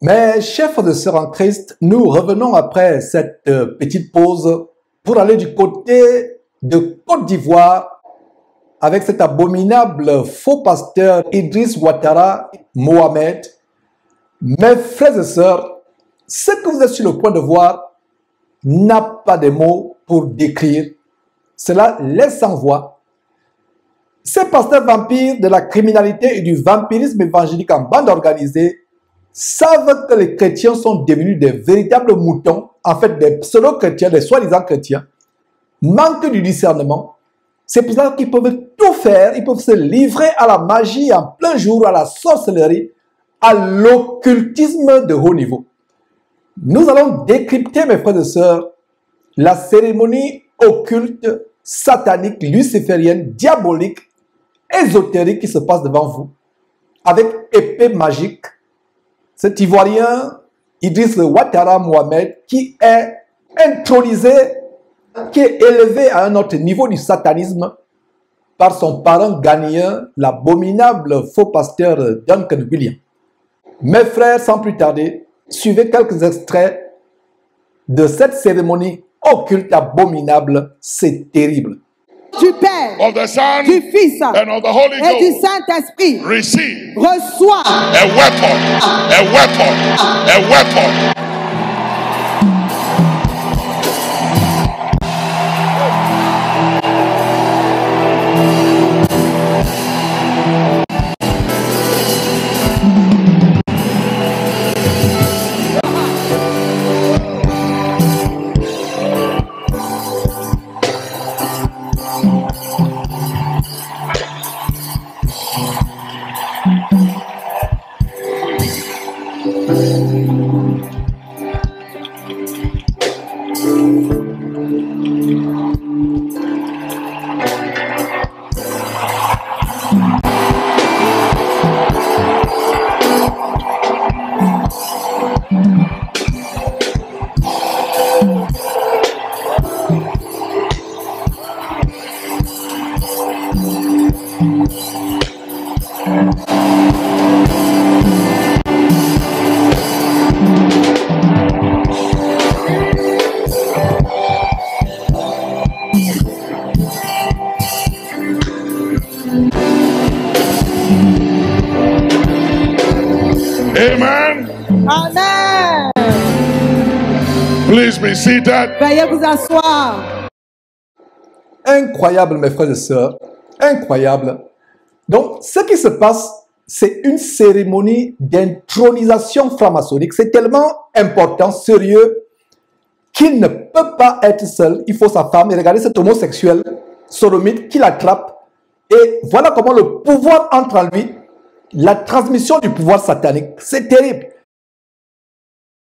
Mes chers frères et sœurs en Christ, nous revenons après cette petite pause pour aller du côté de Côte d'Ivoire avec cet abominable faux pasteur Idriss Ouattara Mohamed. Mes frères et sœurs, ce que vous êtes sur le point de voir n'a pas de mots pour décrire. Cela laisse sans voix. Ces pasteurs vampires de la criminalité et du vampirisme évangélique en bande organisée savent que les chrétiens sont devenus des véritables moutons, en fait des pseudo-chrétiens, des soi-disant chrétiens, manquent du discernement. C'est pour ça qu'ils peuvent tout faire, ils peuvent se livrer à la magie en plein jour, à la sorcellerie, à l'occultisme de haut niveau. Nous allons décrypter, mes frères et sœurs, la cérémonie occulte, satanique, luciférienne, diabolique, ésotérique qui se passe devant vous, avec épée magique. Cet Ivoirien, Idriss Ouattara Mohamed, qui est intronisé, qui est élevé à un autre niveau du satanisme par son parent ghanéen, l'abominable faux pasteur Duncan Williams. Mes frères, sans plus tarder, suivez quelques extraits de cette cérémonie occulte abominable. C'est terrible. Du Père, of the Son, du Fils and of the Holy et du Ghost, Saint-Esprit, receive reçois a weapon, a weapon, a weapon. Amen. Amen. Please be seated. Veuillez vous asseoir. Incroyable, mes frères et sœurs, incroyable. Donc, ce qui se passe, c'est une cérémonie d'intronisation franc-maçonnique. C'est tellement important, sérieux, qu'il ne peut pas être seul. Il faut sa femme. Et regardez cet homosexuel sodomite qui l'attrape. Et voilà comment le pouvoir entre en lui. La transmission du pouvoir satanique. C'est terrible.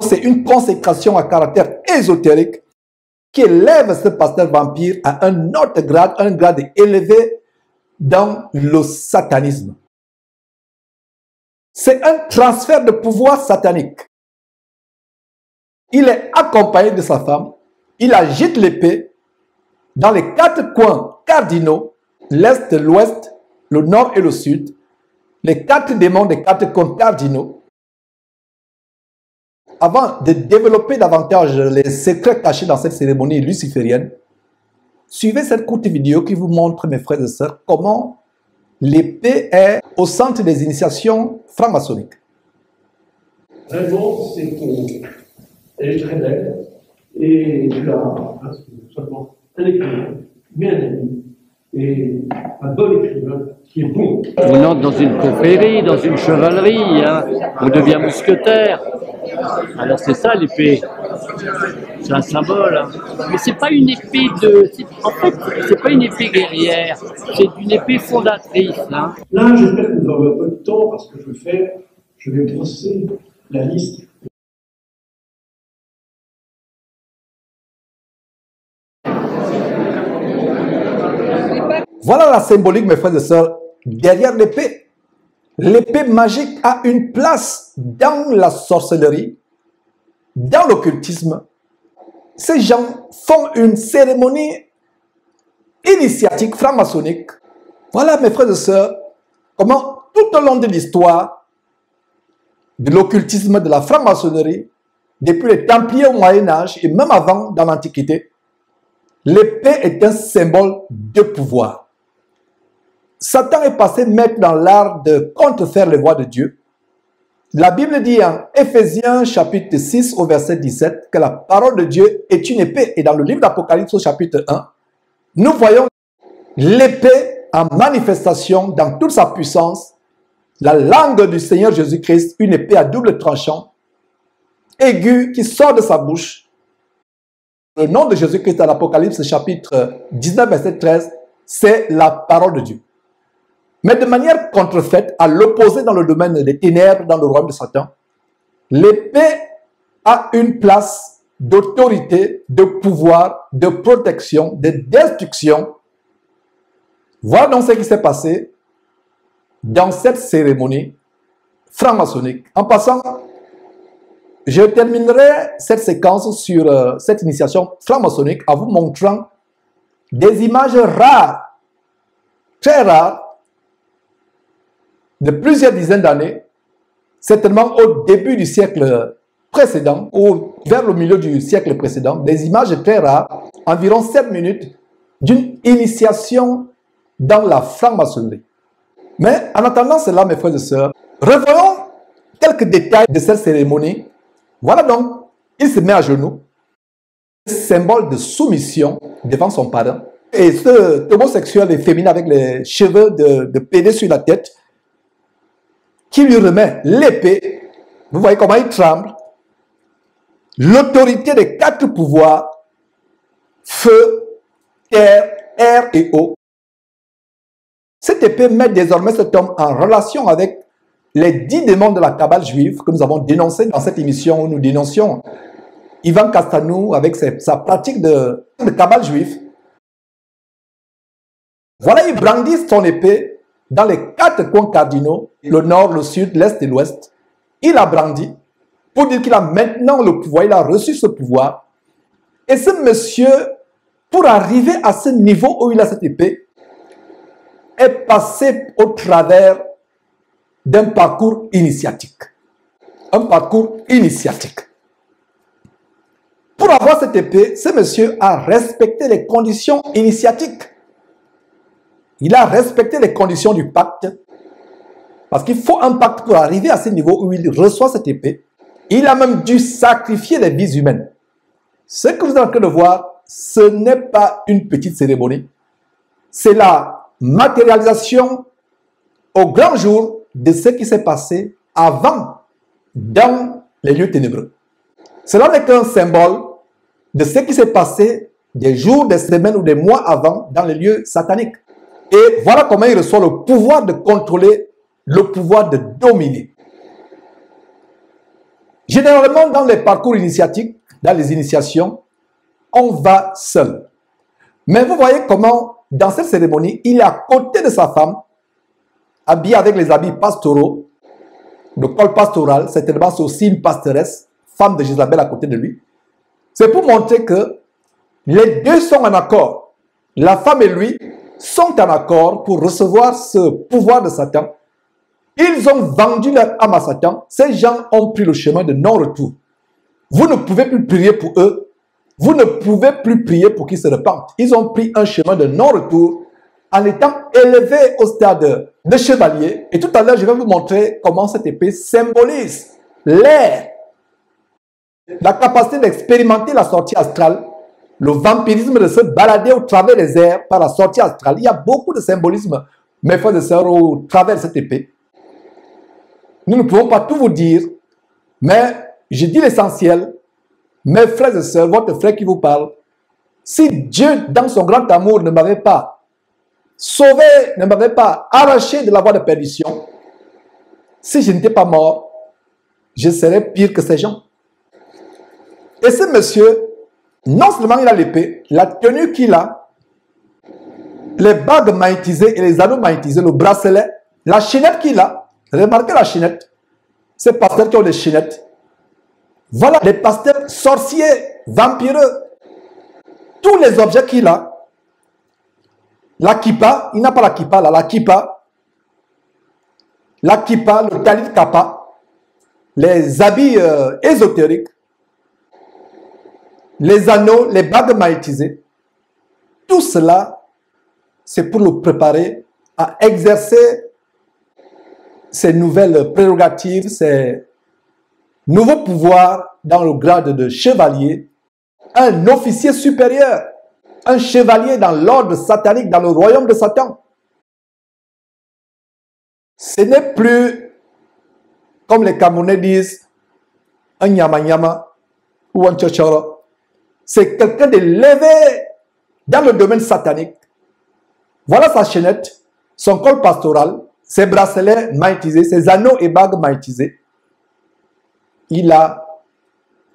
C'est une consécration à caractère ésotérique qui élève ce pasteur vampire à un autre grade, un grade élevé dans le satanisme. C'est un transfert de pouvoir satanique. Il est accompagné de sa femme. Il agite l'épée dans les quatre coins cardinaux, l'est, l'ouest, le nord et le sud, les quatre démons des quatre coins cardinaux. Avant de développer davantage les secrets cachés dans cette cérémonie luciférienne, suivez cette courte vidéo qui vous montre, mes frères et sœurs, comment l'épée est au centre des initiations franc-maçonniques. Vraiment, c'est qu'elle est très belle et tu as seulement un écrivain, mais un ami et un bon écrivain qui est bon. On entre dans une confrérie, dans une chevalerie, hein. On devient mousquetaire. Alors c'est ça l'épée, c'est un symbole. Hein. Mais c'est pas une épée en fait, c'est pas une épée guerrière, c'est une épée fondatrice. Hein. Là, j'espère que nous aurons un peu de temps parce que je vais brosser la liste. Voilà la symbolique, mes frères et sœurs, derrière l'épée. L'épée magique a une place dans la sorcellerie, dans l'occultisme. Ces gens font une cérémonie initiatique franc-maçonnique. Voilà, mes frères et sœurs, comment tout au long de l'histoire, de l'occultisme, de la franc-maçonnerie, depuis les Templiers au Moyen-Âge et même avant dans l'Antiquité, l'épée est un symbole de pouvoir. Satan est passé maître dans l'art de contrefaire les voies de Dieu. La Bible dit en Éphésiens chapitre 6 au verset 17 que la parole de Dieu est une épée. Et dans le livre d'Apocalypse au chapitre 1, nous voyons l'épée en manifestation dans toute sa puissance, la langue du Seigneur Jésus-Christ, une épée à double tranchant, aiguë qui sort de sa bouche. Le nom de Jésus-Christ dans l'Apocalypse chapitre 19 verset 13, c'est la parole de Dieu. Mais de manière contrefaite, à l'opposé dans le domaine des ténèbres, dans le royaume de Satan, l'épée a une place d'autorité, de pouvoir, de protection, de destruction. Voilà donc ce qui s'est passé dans cette cérémonie franc-maçonnique. En passant, je terminerai cette séquence sur cette initiation franc-maçonnique en vous montrant des images rares, très rares, de plusieurs dizaines d'années, certainement au début du siècle précédent, ou vers le milieu du siècle précédent, des images très rares, environ 7 minutes, d'une initiation dans la franc-maçonnerie. Mais en attendant cela, mes frères et sœurs, revoyons quelques détails de cette cérémonie. Voilà donc, il se met à genoux, symbole de soumission devant son parrain. Et ce homosexuel est féminin avec les cheveux de pédé sur la tête, qui lui remet l'épée. Vous voyez comment il tremble. L'autorité des 4 pouvoirs, feu, terre, air et eau. Cette épée met désormais cet homme en relation avec les 10 démons de la Kabbale juive que nous avons dénoncés dans cette émission où nous dénoncions Ivan Castanou avec sa pratique de Kabbale juif. Voilà, il brandit son épée dans les 4 coins cardinaux, le nord, le sud, l'est et l'ouest. Il a brandi pour dire qu'il a maintenant le pouvoir, il a reçu ce pouvoir. Et ce monsieur, pour arriver à ce niveau où il a cette épée, est passé au travers d'un parcours initiatique. Un parcours initiatique. Pour avoir cette épée, ce monsieur a respecté les conditions initiatiques. Il a respecté les conditions du pacte. Parce qu'il faut un pacte pour arriver à ce niveau où il reçoit cette épée. Il a même dû sacrifier les vies humaines. Ce que vous êtes en train de voir, ce n'est pas une petite cérémonie. C'est la matérialisation au grand jour de ce qui s'est passé avant dans les lieux ténébreux. Cela n'est qu'un symbole de ce qui s'est passé des jours, des semaines ou des mois avant dans les lieux sataniques. Et voilà comment il reçoit le pouvoir de contrôler, le pouvoir de dominer. Généralement, dans les parcours initiatiques, dans les initiations, on va seul. Mais vous voyez comment, dans cette cérémonie, il est à côté de sa femme, habillé avec les habits pastoraux, le col pastoral, certainement c'est aussi une pastoresse, femme de Jézabel à côté de lui. C'est pour montrer que les deux sont en accord. La femme et lui sont en accord pour recevoir ce pouvoir de Satan. Ils ont vendu leur âme à Satan. Ces gens ont pris le chemin de non-retour. Vous ne pouvez plus prier pour eux. Vous ne pouvez plus prier pour qu'ils se repentent. Ils ont pris un chemin de non-retour en étant élevés au stade de chevalier. Et tout à l'heure, je vais vous montrer comment cette épée symbolise l'air, la capacité d'expérimenter la sortie astrale, le vampirisme de se balader au travers des airs par la sortie astrale. Il y a beaucoup de symbolisme, mes frères et sœurs, au travers de cette épée. Nous ne pouvons pas tout vous dire, mais je dis l'essentiel. Mes frères et sœurs, votre frère qui vous parle, si Dieu, dans son grand amour, ne m'avait pas sauvé, ne m'avait pas arraché de la voie de perdition, si je n'étais pas mort, je serais pire que ces gens. Et ce monsieur, non seulement il a l'épée, la tenue qu'il a, les bagues magnétisées et les anneaux magnétisés, le bracelet, la chaînette qu'il a, remarquez la chaînette, ces pasteurs qui ont des chaînettes. Voilà les pasteurs sorciers, vampireux, tous les objets qu'il a. La kippa, il n'a pas la kippa là, la kippa, le talit kappa, les habits ésotériques, les anneaux, les bagues magnétisées, tout cela, c'est pour le préparer à exercer ces nouvelles prérogatives, ces nouveaux pouvoirs dans le grade de chevalier, un officier supérieur, un chevalier dans l'ordre satanique, dans le royaume de Satan. Ce n'est plus, comme les Camerounais disent, un nyama-nyama ou un tchotchoro. C'est quelqu'un d'élevé dans le domaine satanique. Voilà sa chaînette, son col pastoral, ses bracelets magnétisés, ses anneaux et bagues magnétisés. Il a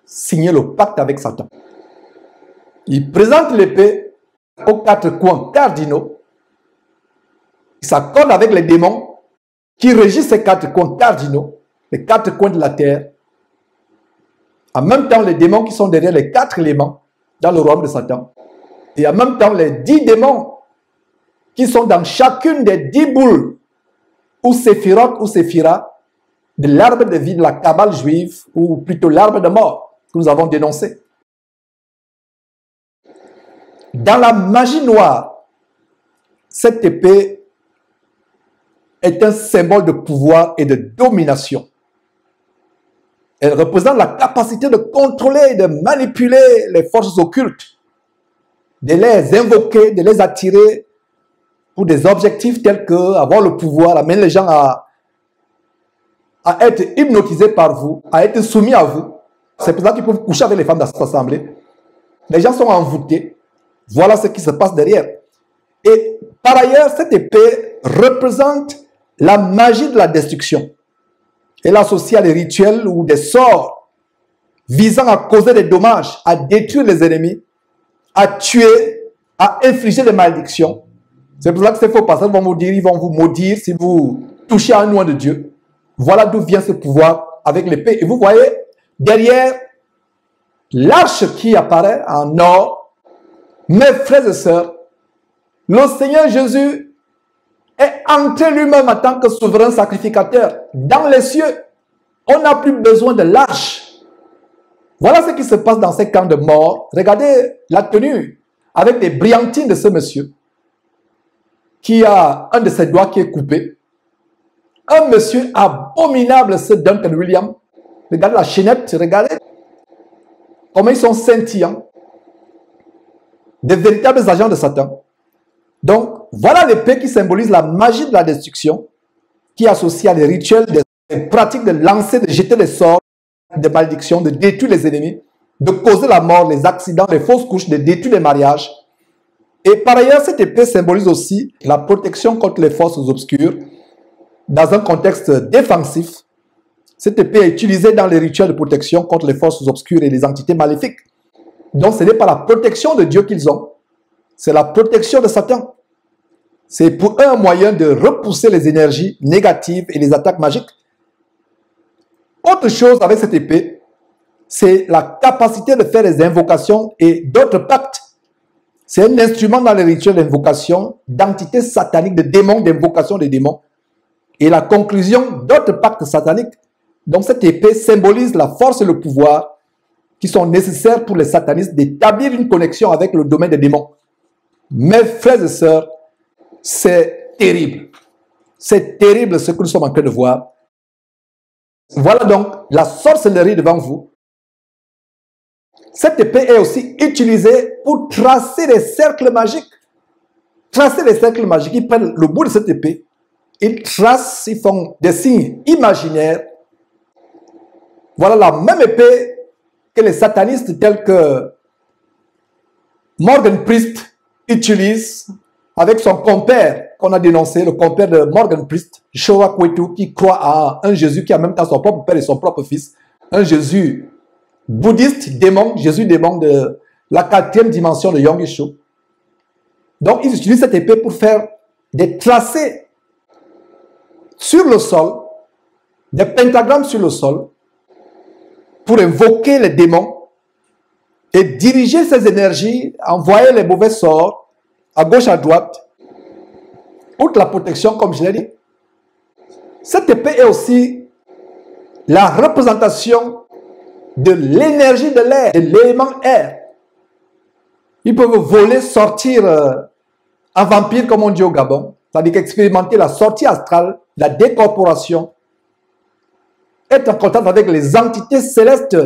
signé le pacte avec Satan. Il présente l'épée aux 4 coins cardinaux. Il s'accorde avec les démons qui régissent ces 4 coins cardinaux, les 4 coins de la terre. En même temps, les démons qui sont derrière les 4 éléments dans le royaume de Satan. Et en même temps, les 10 démons qui sont dans chacune des 10 boules ou séphiroth ou séphira de l'arbre de vie de la Kabbale juive, ou plutôt l'arbre de mort que nous avons dénoncé. Dans la magie noire, cette épée est un symbole de pouvoir et de domination. Elle représente la capacité de contrôler et de manipuler les forces occultes, de les invoquer, de les attirer pour des objectifs tels que avoir le pouvoir, amener les gens à être hypnotisés par vous, à être soumis à vous. C'est pour ça qu'ils peuvent coucher avec les femmes dans cette assemblée. Les gens sont envoûtés. Voilà ce qui se passe derrière. Et par ailleurs, cette épée représente la magie de la destruction. Elle est associée à des rituels ou des sorts visant à causer des dommages, à détruire les ennemis, à tuer, à infliger des malédictions. C'est pour ça que ces faux pasteurs vont vous dire, ils vont vous maudire si vous touchez à un oint de Dieu. Voilà d'où vient ce pouvoir avec l'épée. Et vous voyez, derrière, l'arche qui apparaît en or, mes frères et sœurs, le Seigneur Jésus est entré lui-même en tant que souverain sacrificateur dans les cieux. On n'a plus besoin de l'arche. Voilà ce qui se passe dans ces camps de mort. Regardez la tenue avec les brillantines de ce monsieur qui a un de ses doigts qui est coupé. Un monsieur abominable, ce Duncan Williams. Regardez la chaînette, regardez comment ils sont scintillants. Des véritables agents de Satan. Donc, voilà l'épée qui symbolise la magie de la destruction, qui est associée à des rituels, des pratiques de lancer, de jeter des sorts, des malédictions, de détruire les ennemis, de causer la mort, les accidents, les fausses couches, de détruire les mariages. Et par ailleurs, cette épée symbolise aussi la protection contre les forces obscures dans un contexte défensif. Cette épée est utilisée dans les rituels de protection contre les forces obscures et les entités maléfiques. Donc, ce n'est pas la protection de Dieu qu'ils ont, c'est la protection de Satan. C'est pour eux un moyen de repousser les énergies négatives et les attaques magiques. Autre chose avec cette épée, c'est la capacité de faire des invocations et d'autres pactes. C'est un instrument dans les rituels d'invocation d'entités sataniques, de démons, d'invocation des démons. Et la conclusion d'autres pactes sataniques. Donc cette épée symbolise la force et le pouvoir qui sont nécessaires pour les satanistes d'établir une connexion avec le domaine des démons. Mes frères et sœurs, c'est terrible. C'est terrible ce que nous sommes en train de voir. Voilà donc la sorcellerie devant vous. Cette épée est aussi utilisée pour tracer des cercles magiques. Tracer des cercles magiques. Ils prennent le bout de cette épée, ils tracent, ils font des signes imaginaires. Voilà la même épée que les satanistes tels que Morgan Priest utilise avec son compère qu'on a dénoncé, le compère de Morgan Priest, Showa Kwetu, qui croit à un Jésus qui a même temps son propre père et son propre fils, un Jésus bouddhiste, démon, Jésus démon de la 4e dimension de Yong Sho. Donc ils utilisent cette épée pour faire des tracés sur le sol, des pentagrammes sur le sol, pour invoquer les démons et diriger ces énergies, envoyer les mauvais sorts à gauche, à droite, outre la protection, comme je l'ai dit. Cette épée est aussi la représentation de l'énergie de l'air, de l'élément air. Ils peuvent voler, sortir en vampire, comme on dit au Gabon, c'est-à-dire expérimenter la sortie astrale, la décorporation, être en contact avec les entités célestes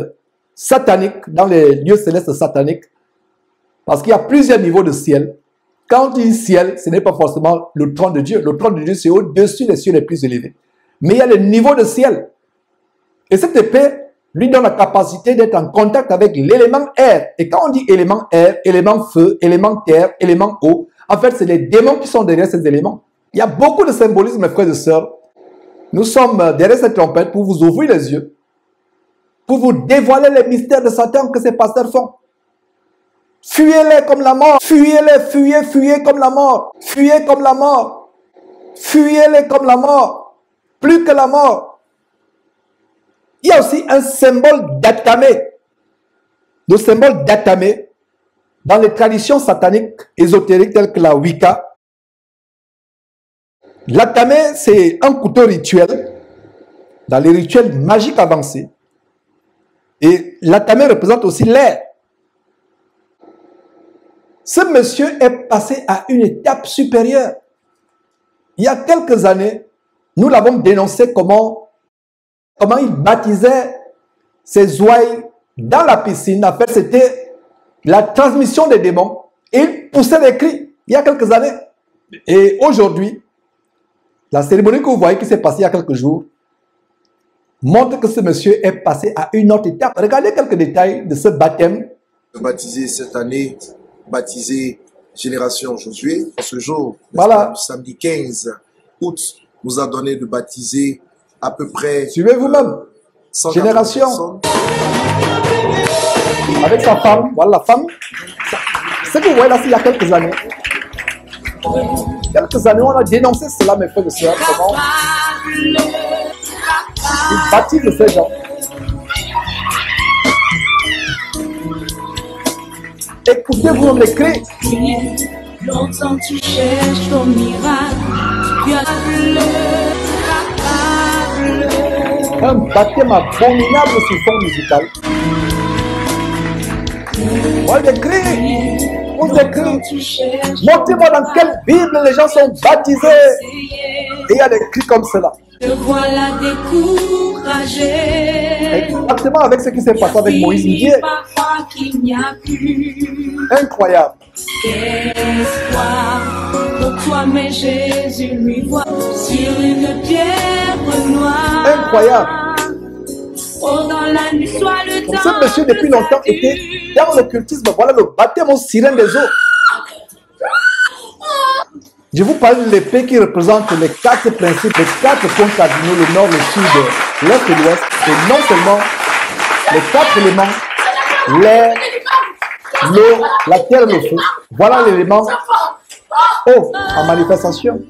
sataniques, dans les lieux célestes sataniques, parce qu'il y a plusieurs niveaux de ciel. Quand on dit ciel, ce n'est pas forcément le trône de Dieu. Le trône de Dieu, c'est au-dessus des cieux les plus élevés. Mais il y a le niveau de ciel. Et cette épée lui donne la capacité d'être en contact avec l'élément air. Et quand on dit élément air, élément feu, élément terre, élément eau, en fait, c'est les démons qui sont derrière ces éléments. Il y a beaucoup de symbolisme, mes frères et sœurs. Nous sommes derrière cette trompette pour vous ouvrir les yeux, pour vous dévoiler les mystères de Satan que ces pasteurs font. Fuyez-les comme la mort. Fuyez-les, fuyez, fuyez comme la mort. Fuyez comme la mort. Fuyez-les comme la mort. Plus que la mort. Il y a aussi un symbole d'Atamé. Le symbole d'Atamé, dans les traditions sataniques ésotériques telles que la Wicca, l'Atamé, c'est un couteau rituel dans les rituels magiques avancés. Et l'Atamé représente aussi l'air. Ce monsieur est passé à une étape supérieure. Il y a quelques années, nous l'avons dénoncé comment il baptisait ses ouailles dans la piscine. En fait, c'était la transmission des démons. Et il poussait des cris il y a quelques années. Et aujourd'hui, la cérémonie que vous voyez qui s'est passée il y a quelques jours montre que ce monsieur est passé à une autre étape. Regardez quelques détails de ce baptême. Baptisé cette année, baptisé Génération Josué. En ce jour, voilà. Samedi 15 août, nous a donné de baptiser à peu près... Suivez vous-même. Génération. Avec sa femme. Voilà la femme. Ce que vous voyez là, c'est il y a quelques années. Quelques années, on a dénoncé cela, mes frères et sœurs. Comment ils baptisent ces gens. Écoutez-vous les cris. Longtemps tu cherches ton miracle. Un baptême abominable sous fond musical. Moi, des cris. Vous écrivez. Montrez-moi dans quelle Bible les gens sont baptisés. Et il y a des cris comme cela. Te voilà découragé. Exactement avec ce qui s'est passé avec Moïse Ndiaye. Incroyable. Espoir pour toi, mais Jésus lui voit sur une pierre noire. Incroyable. Oh, dans la nuit, soit le temps. Ce monsieur depuis longtemps était dans l'occultisme. Voilà le baptême aux sirènes des eaux. Je vous parle de l'épée qui représente les 4 principes, les 4 points cardinaux, le nord, le sud, l'est et l'ouest. Et non seulement les 4 éléments, l'air, l'eau, la terre et le feu. Voilà l'élément eau en manifestation.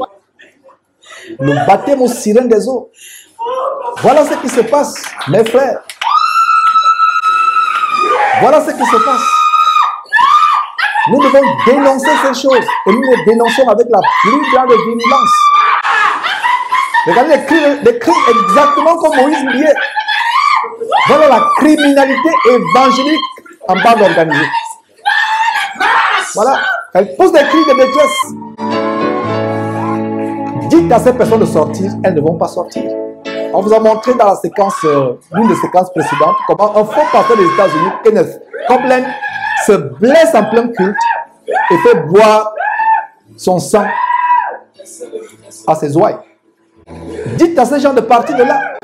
Le baptême aux sirènes des eaux. Voilà ce qui se passe, mes frères. Voilà ce qui se passe. Nous devons dénoncer ces choses. Et nous les dénonçons avec la plus grande virulence. Regardez les cris exactement comme Moïse Ndiaye. Voilà la criminalité évangélique en bande organisée. Voilà. Elle pousse des cris de détresse. Dites à ces personnes de sortir, elles ne vont pas sortir. On vous a montré dans la séquence, l'une des séquences précédentes, comment un faux pasteur des États-Unis, Kenneth Copeland, se blesse en plein culte et fait boire son sang à ses ouailles. Dites à ces gens de partir de là.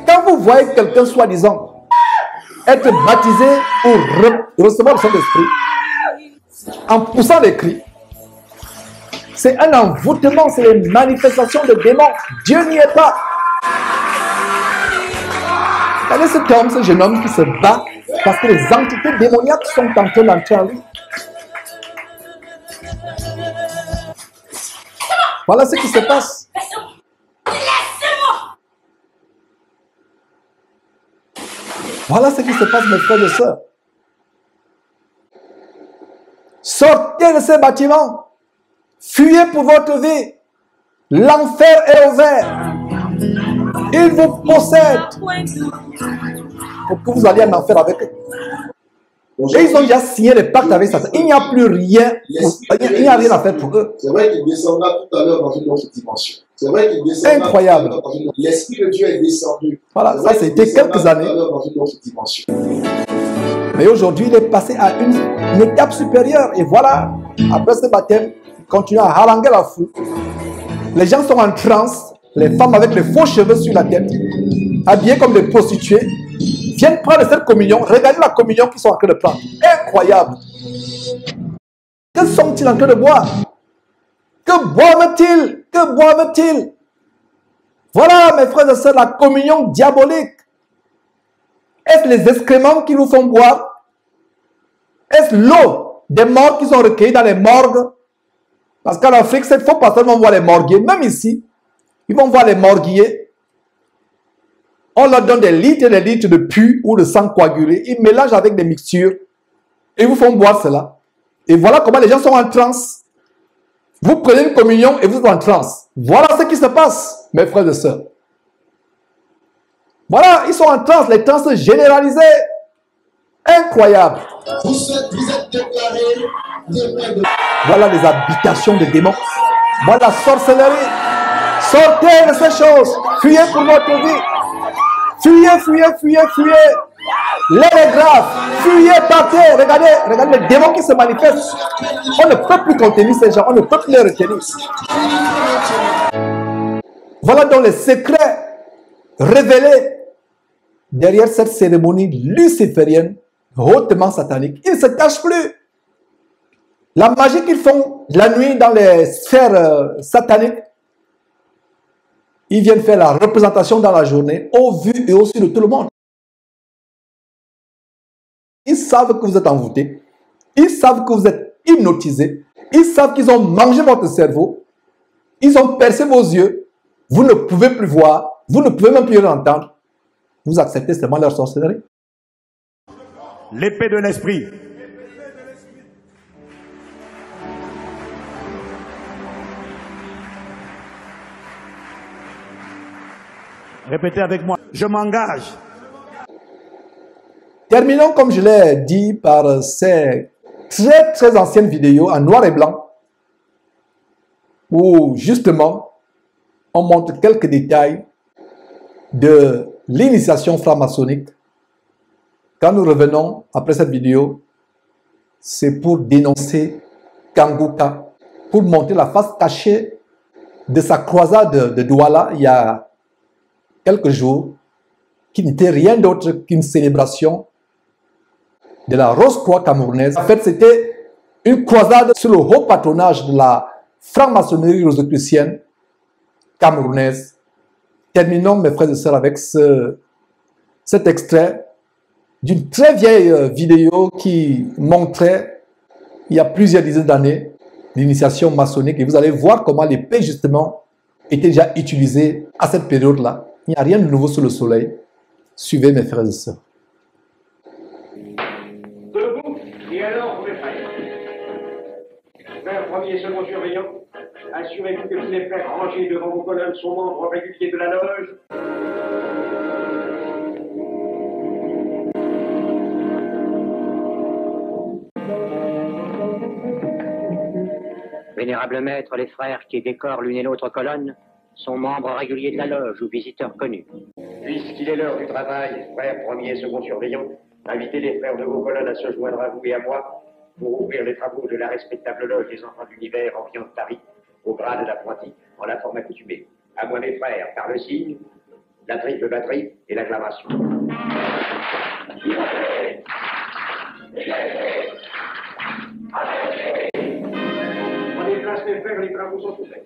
Quand vous voyez quelqu'un soi-disant être baptisé ou recevoir le Saint-Esprit en poussant des cris, c'est un envoûtement, c'est une manifestation de démons. Dieu n'y est pas. Regardez cet homme, ce jeune homme qui se bat parce que les entités démoniaques sont en train d'entrer en lui. Voilà ce qui se passe. Voilà ce qui se passe, mes frères et sœurs. Sortez de ces bâtiments. Fuyez pour votre vie. L'enfer est ouvert. Ils vous possèdent pour que vous alliez en enfer avec eux. Et ils ont déjà signé le pacte avec Satan. Il n'y a plus rien, il n'y a rien à faire pour eux. C'est vrai qu'il descendra tout à l'heure dans une autre dimension. C'est vrai qu'il descendra. Incroyable. L'Esprit de Dieu est descendu. Voilà, ça c'était quelques années. Dans une autre dimension. Mais aujourd'hui, il est passé à une étape supérieure. Et voilà, après ce baptême, il continue à haranguer la foule. Les gens sont en transe. Les femmes avec les faux cheveux sur la tête, habillées comme des prostituées, viennent prendre cette communion. Regardez la communion qu'ils sont en train de prendre. Incroyable. Que sont-ils en train de boire? Que boivent-ils? Que boivent-ils? Voilà, mes frères et sœurs, la communion diabolique. Est-ce les excréments qui nous font boire? Est-ce l'eau des morts qui sont recueillis dans les morgues? Parce qu'en Afrique, cette fois, pas seulement voir les morguiers, même ici, ils vont voir les morguiers. On leur donne des litres et des litres de pu ou de sang coagulé. Ils mélangent avec des mixtures et vous font boire cela. Et voilà comment les gens sont en transe. Vous prenez une communion et vous êtes en transe. Voilà ce qui se passe, mes frères et sœurs. Voilà, ils sont en transe, les transes généralisées. Incroyable. Vous êtes déclarés. Voilà les habitations des démons. Voilà la sorcellerie. Sortez de ces choses. Fuyez pour votre vie. Fuyez, fuyez, fuyez, fuyez. L'air est grave. Fuyez, partez. Regardez les démons qui se manifestent. On ne peut plus contenir ces gens. On ne peut plus les retenir. Voilà donc les secrets révélés derrière cette cérémonie luciférienne hautement satanique. Ils ne se cachent plus. La magie qu'ils font la nuit dans les sphères sataniques, ils viennent faire la représentation dans la journée, au vu et au su de tout le monde. Ils savent que vous êtes envoûtés. Ils savent que vous êtes hypnotisés. Ils savent qu'ils ont mangé votre cerveau. Ils ont percé vos yeux. Vous ne pouvez plus voir. Vous ne pouvez même plus entendre. Vous acceptez seulement leur sorcellerie. L'épée de l'esprit. Répétez avec moi. Je m'engage. Terminons, comme je l'ai dit, par ces très anciennes vidéos en noir et blanc où justement on montre quelques détails de l'initiation franc-maçonnique. Quand nous revenons après cette vidéo, c'est pour dénoncer Kanguka, pour montrer la face cachée de sa croisade de Douala il y a quelques jours, qui n'était rien d'autre qu'une célébration de la Rose-Croix camerounaise. En fait, c'était une croisade sous le haut patronage de la franc-maçonnerie rosicrucienne camerounaise. Terminons, mes frères et sœurs, avec cet extrait d'une très vieille vidéo qui montrait, il y a plusieurs dizaines d'années, l'initiation maçonnique. Et vous allez voir comment l'épée, justement, était déjà utilisée à cette période-là. Il n'y a rien de nouveau sous le soleil. Suivez, mes frères et sœurs. Debout, et alors, mes frères. Frères premier et second surveillant, assurez-vous que tous les frères rangés devant vos colonnes sont membres réguliers de la loge. Vénérable maître, les frères qui décorent l'une et l'autre colonne sont membres réguliers de la loge ou visiteurs connus. Puisqu'il est l'heure du travail, frères premier et second surveillant, invitez les frères de vos colonnes à se joindre à vous et à moi pour ouvrir les travaux de la respectable loge des enfants de l'univers en viande Paris, au grade d'apprenti, en la forme accoutumée. À moi, mes frères, par le signe, la triple batterie et l'acclamation. Prenez place, mes frères, les travaux sont ouverts.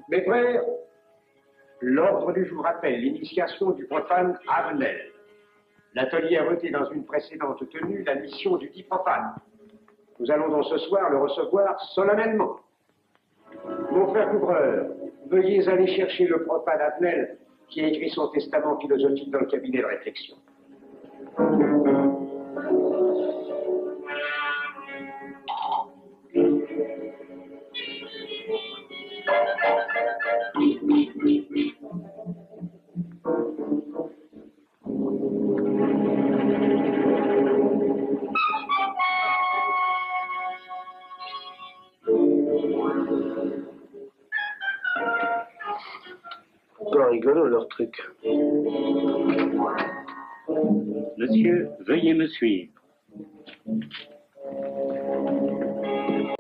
Mes frères, l'ordre du jour appelle l'initiation du profane Avenel. L'atelier a voté dans une précédente tenue la mission du dit profane. Nous allons donc ce soir le recevoir solennellement. Mon frère couvreur, veuillez aller chercher le profane Avenel qui a écrit son testament philosophique dans le cabinet de réflexion. rigolos, leur truc. Monsieur, veuillez me suivre.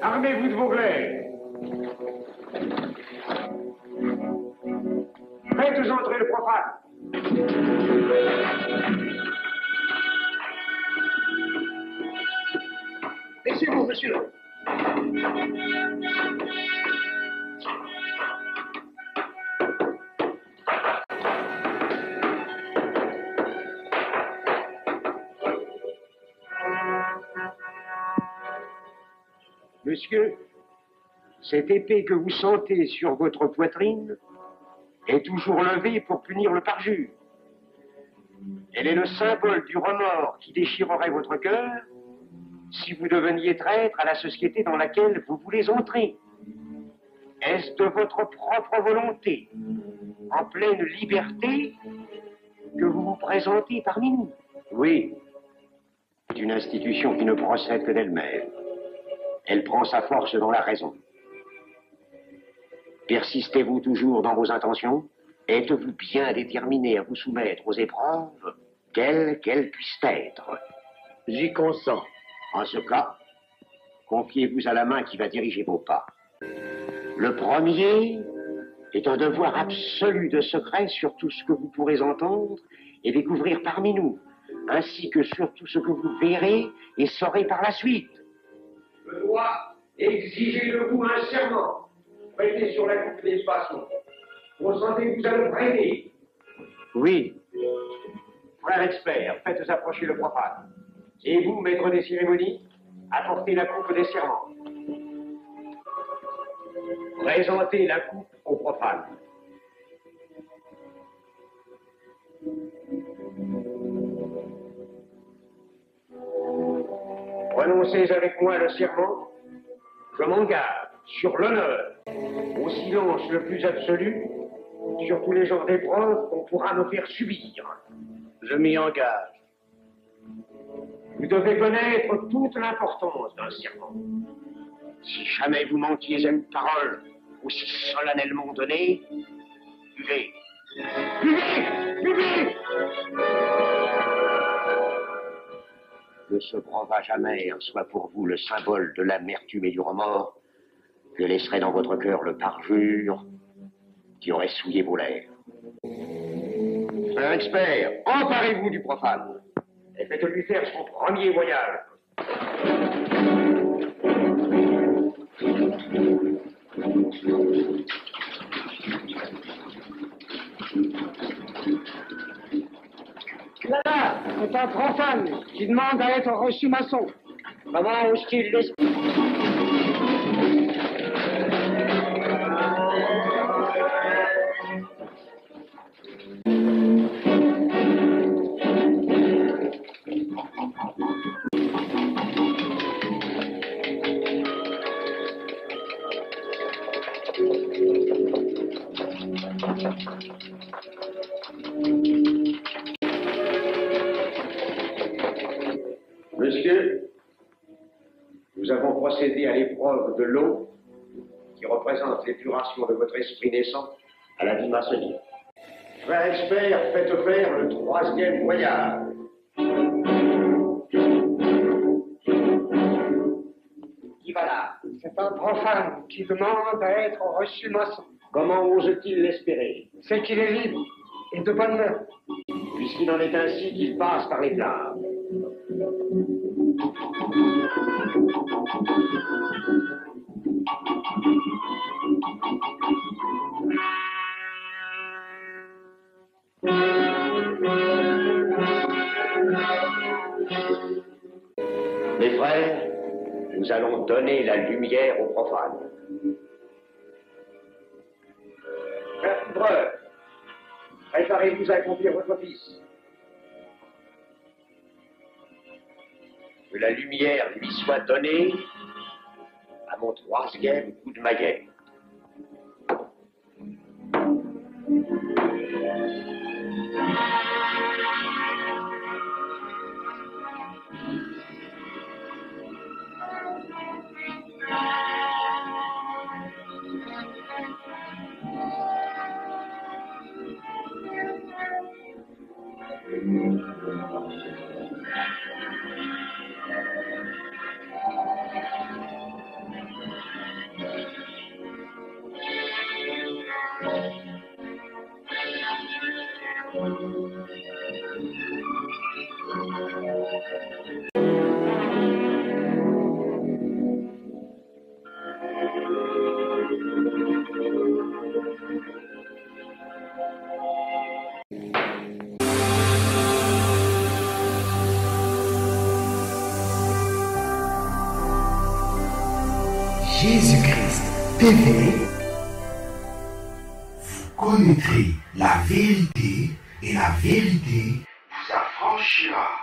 Armez-vous de vos glaives. Faites entrer le profane. Laissez-vous, monsieur. Monsieur, cette épée que vous sentez sur votre poitrine est toujours levée pour punir le parjure. Elle est le symbole du remords qui déchirerait votre cœur si vous deveniez traître à la société dans laquelle vous voulez entrer. Est-ce de votre propre volonté, en pleine liberté, que vous vous présentez parmi nous? Oui. C'est une institution qui ne procède que d'elle-même. Elle prend sa force dans la raison. Persistez-vous toujours dans vos intentions? Êtes-vous bien déterminé à vous soumettre aux épreuves, quelles qu'elles puissent être? J'y consens. En ce cas, confiez-vous à la main qui va diriger vos pas. Le premier est un devoir absolu de secret sur tout ce que vous pourrez entendre et découvrir parmi nous, ainsi que sur tout ce que vous verrez et saurez par la suite. Je dois exiger de vous un serment prêté sur la coupe des passants. Consentez-vous à le prêter? Oui. Frère expert, faites approcher le profane. Et vous, maître des cérémonies, apportez la coupe des serments. Présentez la coupe au profane. Prononcez avec moi le serment. Je m'engage sur l'honneur, au silence le plus absolu, sur tous les genres d'épreuves qu'on pourra me faire subir. Je m'y engage. Vous devez connaître toute l'importance d'un serment. Si jamais vous mentiez à une parole aussi solennellement donnée, buvez. Buvez! Buvez! Que ce breuvage amer soit pour vous le symbole de l'amertume et du remords que laisserait dans votre cœur le parjure qui aurait souillé vos lèvres. Frère expert, emparez-vous du profane et faites-lui faire son premier voyage. Là, c'est un profane qui demande à être reçu maçon. Comment ose-t-il l'esprit? Monsieur, nous avons procédé à l'épreuve de l'eau qui représente l'épuration de votre esprit naissant à la vie maçonnique. Frère expert, faites faire le troisième voyage. Qui va là? C'est un profane qui demande à être reçu maçon. Comment ose-t-il l'espérer? C'est qu'il est libre et de bonne mœurs. Puisqu'il en est ainsi qu'il passe par les flammes. Mes frères, nous allons donner la lumière aux profanes. Frère Couvreur, préparez-vous à accomplir votre office. Que la lumière lui soit donnée à mon troisième coup de maillet. Jésus-Christ TV, vous connaîtrez la vérité et la vérité vous affranchira.